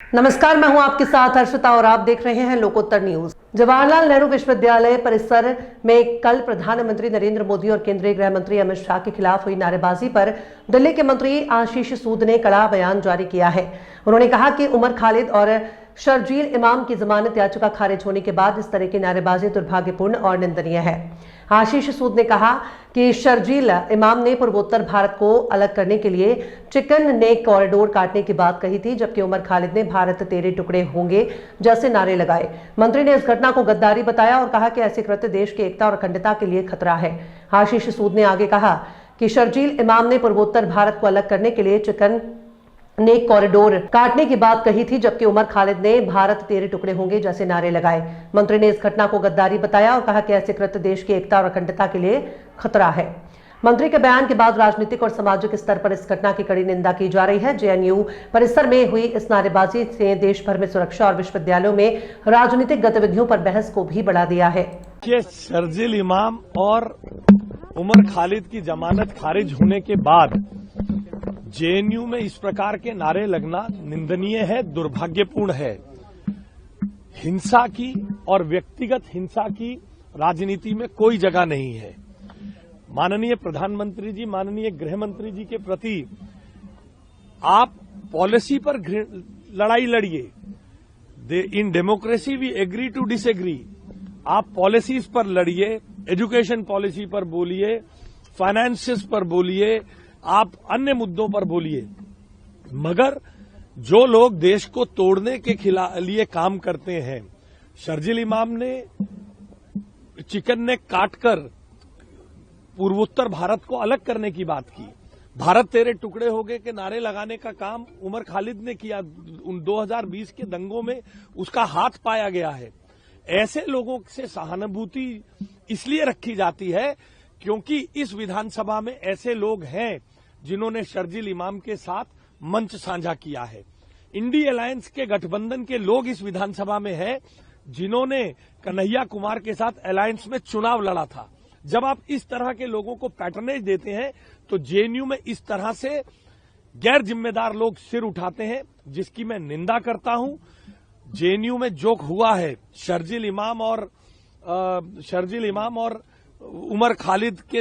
नमस्कार, मैं हूं आपके साथ हर्षिता और आप देख रहे हैं लोकोत्तर न्यूज। जवाहरलाल नेहरू विश्वविद्यालय परिसर में कल प्रधानमंत्री नरेंद्र मोदी और केंद्रीय गृह मंत्री अमित शाह के खिलाफ हुई नारेबाजी पर दिल्ली के मंत्री आशीष सूद ने कड़ा बयान जारी किया है। उन्होंने कहा कि उमर खालिद और शर्जील इमाम की जमानत याचिका खारिज होने के बाद इस तरह की नारेबाजी दुर्भाग्यपूर्ण और निंदनीय है। आशीष सूद ने कहा कि शर्जील इमाम ने पूर्वोत्तर भारत को अलग करने के लिए चिकन नेक कॉरिडोर काटने की बात कही थी, जबकि उमर खालिद ने भारत तेरे टुकड़े होंगे जैसे नारे लगाए। मंत्री ने इस घटना को गद्दारी बताया और कहा कि ऐसे कृत्य देश की एकता और अखंडता के लिए खतरा है। आशीष सूद ने आगे कहा कि शर्जील इमाम ने पूर्वोत्तर भारत को अलग करने के लिए चिकन नेक कॉरिडोर काटने की बात कही थी, जबकि उमर खालिद ने भारत तेरे टुकड़े होंगे जैसे नारे लगाए। मंत्री ने इस घटना को गद्दारी बताया और कहा कि ऐसे कृत्य देश की एकता और अखंडता के लिए खतरा है। मंत्री के बयान के बाद राजनीतिक और सामाजिक स्तर पर इस घटना की कड़ी निंदा की जा रही है। जेएनयू परिसर में हुई इस नारेबाजी से देश भर में सुरक्षा और विश्वविद्यालयों में राजनीतिक गतिविधियों पर बहस को भी बढ़ा दिया है। शर्जील इमाम और उमर खालिद की जमानत खारिज होने के बाद जेएनयू में इस प्रकार के नारे लगना निंदनीय है, दुर्भाग्यपूर्ण है। हिंसा की और व्यक्तिगत हिंसा की राजनीति में कोई जगह नहीं है। माननीय प्रधानमंत्री जी, माननीय गृह मंत्री जी के प्रति आप पॉलिसी पर लड़ाई लड़िए। In democracy we agree to disagree. आप पॉलिसीज पर लड़िए, एजुकेशन पॉलिसी पर बोलिए, फाइनेंसेस पर बोलिए, आप अन्य मुद्दों पर बोलिए, मगर जो लोग देश को तोड़ने के लिए काम करते हैं, शर्जील इमाम ने चिकन नेक काटकर पूर्वोत्तर भारत को अलग करने की बात की। भारत तेरे टुकड़े हो गए के नारे लगाने का काम उमर खालिद ने किया। 2020 के दंगों में उसका हाथ पाया गया है। ऐसे लोगों से सहानुभूति इसलिए रखी जाती है क्योंकि इस विधानसभा में ऐसे लोग हैं जिन्होंने शर्जील इमाम के साथ मंच साझा किया है। इंडी अलायंस के गठबंधन के लोग इस विधानसभा में हैं जिन्होंने कन्हैया कुमार के साथ अलायंस में चुनाव लड़ा था। जब आप इस तरह के लोगों को पैटर्नेज देते हैं तो जेएनयू में इस तरह से गैर जिम्मेदार लोग सिर उठाते हैं, जिसकी मैं निंदा करता हूं। जेएनयू में जो हुआ है, शर्जील इमाम और उमर खालिद के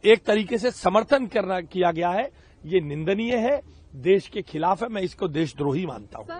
एक तरीके से समर्थन किया गया है, ये निंदनीय है, देश के खिलाफ है। मैं इसको देशद्रोही मानता हूं।